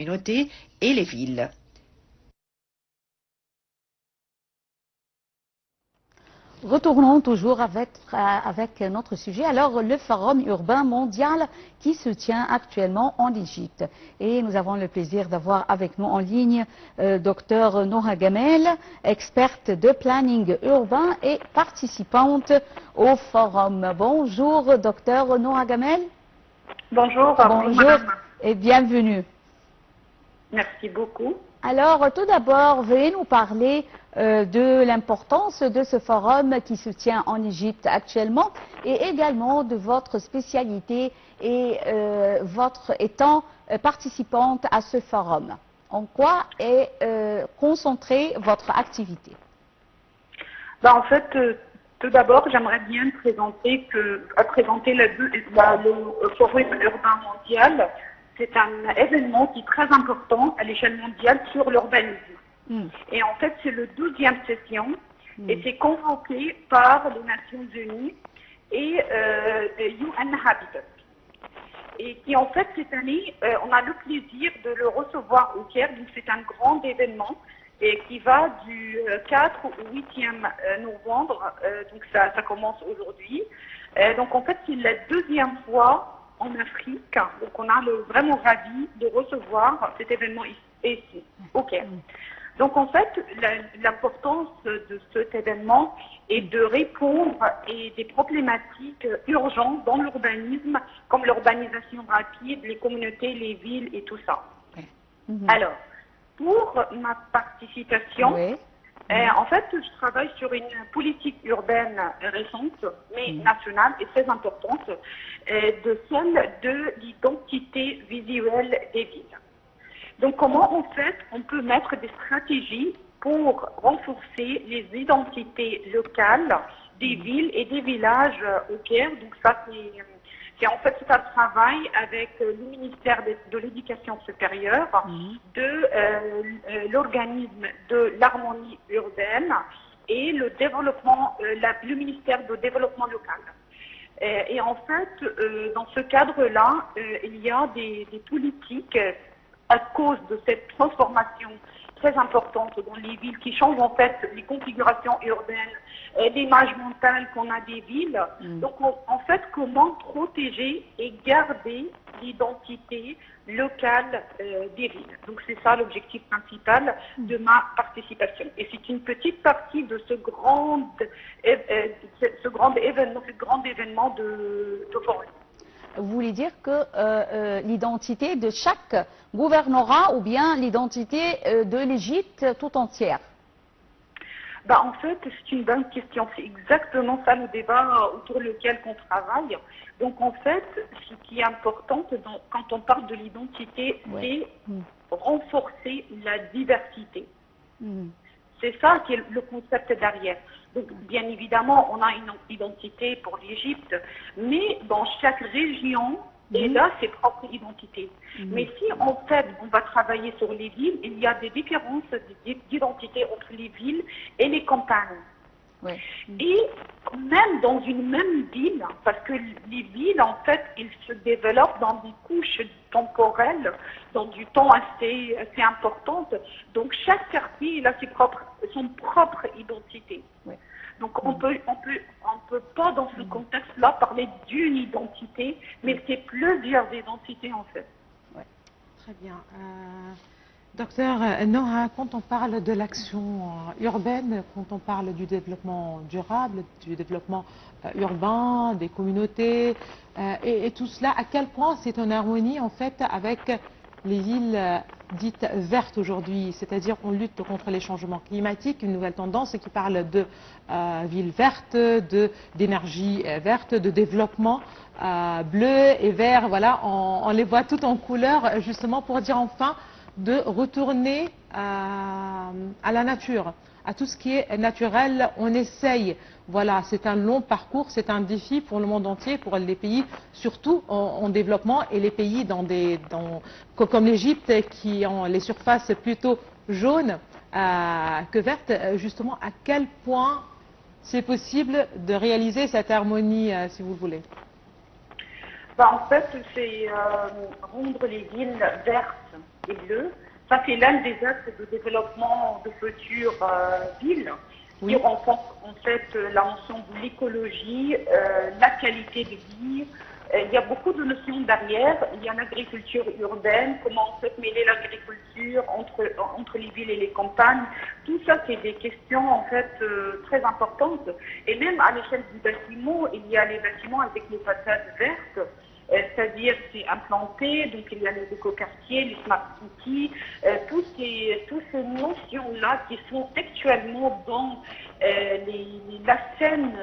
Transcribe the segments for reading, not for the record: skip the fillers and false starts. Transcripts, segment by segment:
communautés et les villes. Retournons toujours avec notre sujet. Alors, le Forum urbain mondial qui se tient actuellement en Égypte. Et nous avons le plaisir d'avoir avec nous en ligne Dr Noha Gamel, experte de planning urbain et participante au Forum. Bonjour, Dr Noha Gamel. Bonjour, bonjour et bienvenue. Merci beaucoup. Alors, tout d'abord, veuillez nous parler de l'importance de ce forum qui se tient en Égypte actuellement et également de votre spécialité et votre étant participante à ce forum. En quoi est concentrée votre activité? En fait, tout d'abord, j'aimerais bien présenter le Forum urbain mondial. C'est un événement qui est très important à l'échelle mondiale sur l'urbanisme. Et en fait, c'est le 12e session et c'est convoqué par les Nations Unies et UN Habitat. Et qui en fait, cette année, on a le plaisir de le recevoir au Caire. Donc c'est un grand événement et qui va du 4 au 8e novembre. Donc ça commence aujourd'hui. Donc en fait, c'est la deuxième fois en Afrique. Donc on a vraiment ravi de recevoir cet événement ici, au Caire. Donc en fait, l'importance de cet événement est de répondre à des problématiques urgentes dans l'urbanisme, comme l'urbanisation rapide, les communautés, les villes et tout ça. Alors, pour ma participation, en fait, je travaille sur une politique urbaine récente, mais nationale et très importante, de celle de l'identité visuelle des villes. Donc, comment en fait on peut mettre des stratégies pour renforcer les identités locales des villes et des villages au Caire. Donc, ça, c'est en fait un travail avec le ministère de l'Éducation supérieure, de l'organisme de l'harmonie urbaine et le développement, le ministère du développement local. Et en fait, dans ce cadre-là, il y a des politiques à cause de cette transformation très importante dans les villes qui changent en fait les configurations urbaines, l'image mentale qu'on a des villes. Donc en fait, comment protéger et garder l'identité locale des villes. Donc c'est ça l'objectif principal de ma participation. Et c'est une petite partie de ce grand événement de forum. Vous voulez dire que l'identité de chaque gouvernorat ou bien l'identité de l'Égypte tout entière? En fait, c'est une bonne question. C'est exactement ça le débat autour duquel on travaille. Donc en fait, ce qui est important quand on parle de l'identité, c'est renforcer la diversité. C'est ça qui est le concept derrière. Donc, bien évidemment, on a une identité pour l'Égypte, mais dans chaque région, il a ses propres identités. Mais si, en fait, on va travailler sur les villes, il y a des différences d'identité entre les villes et les campagnes. Et même dans une même ville, parce que les villes, en fait, ils se développent dans des couches temporelles, dans du temps assez importante. Donc, chaque quartier, il a son propre identité. Donc, on peut pas, dans ce contexte-là, parler d'une identité, mais c'est plusieurs identités, en fait. Très bien. Docteur Noha, quand on parle de l'action urbaine, quand on parle du développement durable, du développement urbain, des communautés et tout cela, à quel point c'est en harmonie en fait avec les villes dites vertes aujourd'hui, c'est-à-dire on lutte contre les changements climatiques, une nouvelle tendance qui parle de villes vertes, d'énergie verte, de développement bleu et vert, voilà, on les voit toutes en couleur justement pour dire enfin de retourner à la nature, à tout ce qui est naturel. On essaye, voilà, c'est un long parcours, c'est un défi pour le monde entier, pour les pays surtout en développement et les pays comme l'Égypte qui ont les surfaces plutôt jaunes que vertes. Justement, à quel point c'est possible de réaliser cette harmonie, si vous le voulez? En fait, c'est rendre les villes vertes et bleue. Ça, c'est l'un des axes de développement de futures villes qui renforce en fait la notion de l'écologie, la qualité de vie. Il y a beaucoup de notions derrière. Il y a l'agriculture urbaine, comment en fait mêler l'agriculture entre les villes et les campagnes. Tout ça, c'est des questions en fait très importantes. Et même à l'échelle du bâtiment, il y a les bâtiments avec les façades vertes. C'est-à-dire c'est implanté, donc il y a les écoquartiers, les smart cities, tous ces notions-là qui sont actuellement dans la scène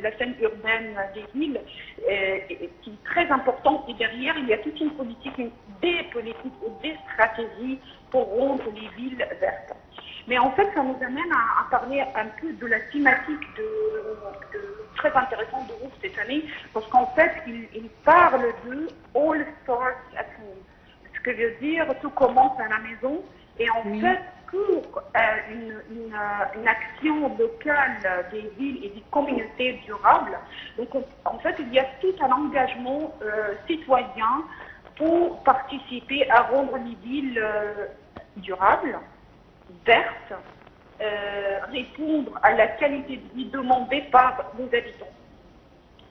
la scène urbaine des villes, qui est très importante. Et derrière, il y a toute une politique, des politiques et des stratégies pour rendre les villes vertes. Mais en fait, ça nous amène à parler un peu de la thématique très intéressante de Rouf cette année, parce qu'en fait, il parle de All Starts at Home. Ce que veut dire, tout commence à la maison. Et en fait, pour une action locale des villes et des communautés durables, donc en fait, il y a tout un engagement citoyen pour participer à rendre les villes durables, vertes, répondre à la qualité de vie demandée par les habitants.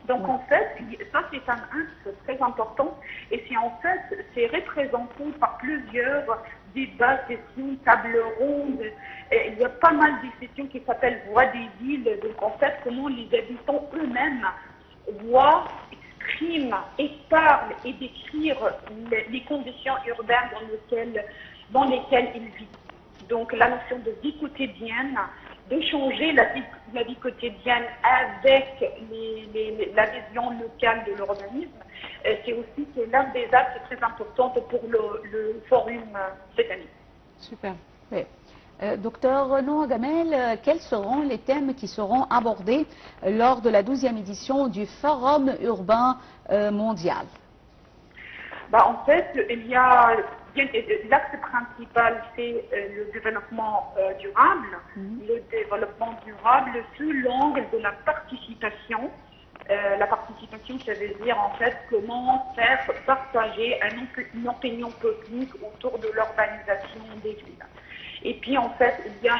Donc en fait, ça c'est un axe très important et c'est représenté par plusieurs débats, sessions, tables rondes. Il y a pas mal de sessions qui s'appellent Voix des villes. Donc en fait, comment les habitants eux-mêmes voient, expriment et parlent et décrivent les conditions urbaines dans lesquelles ils vivent. Donc la notion de vie quotidienne, de changer la vie quotidienne avec la vision locale de l'urbanisme, c'est aussi l'un des axes très importants pour le forum cette année. Super. Oui. Docteur Noha Gamel, quels seront les thèmes qui seront abordés lors de la 12e édition du Forum urbain mondial? En fait, il y a l'axe principal, c'est le développement durable. Le développement durable sous l'angle de la participation. La participation, ça veut dire en fait comment faire partager une opinion publique autour de l'urbanisation des villes. Et puis en fait, il y a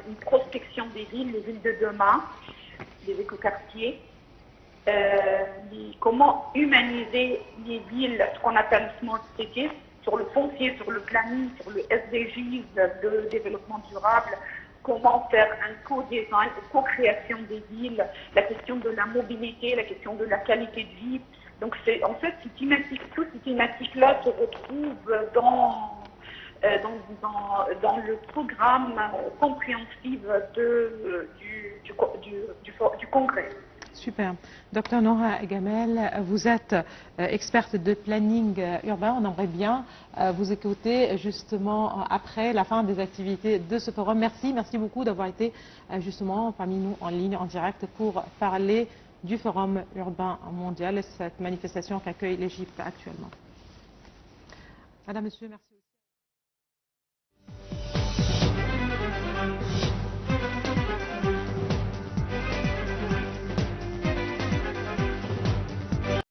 une prospection des villes, les villes de demain, les écoquartiers. Comment humaniser les villes, ce qu'on appelle smart cities, sur le foncier, sur le planning, sur le SDGs de développement durable, comment faire un co-design, co-création des villes, la question de la mobilité, la question de la qualité de vie. Donc en fait, toutes ces thématiques-là se retrouvent dans le programme compréhensif du Congrès. Super. Docteur Noha Gamel, vous êtes experte de planning urbain. On aimerait bien vous écouter justement après la fin des activités de ce forum. Merci beaucoup d'avoir été justement parmi nous en ligne, en direct, pour parler du Forum urbain mondial et cette manifestation qu'accueille l'Égypte actuellement. Madame, Monsieur, merci.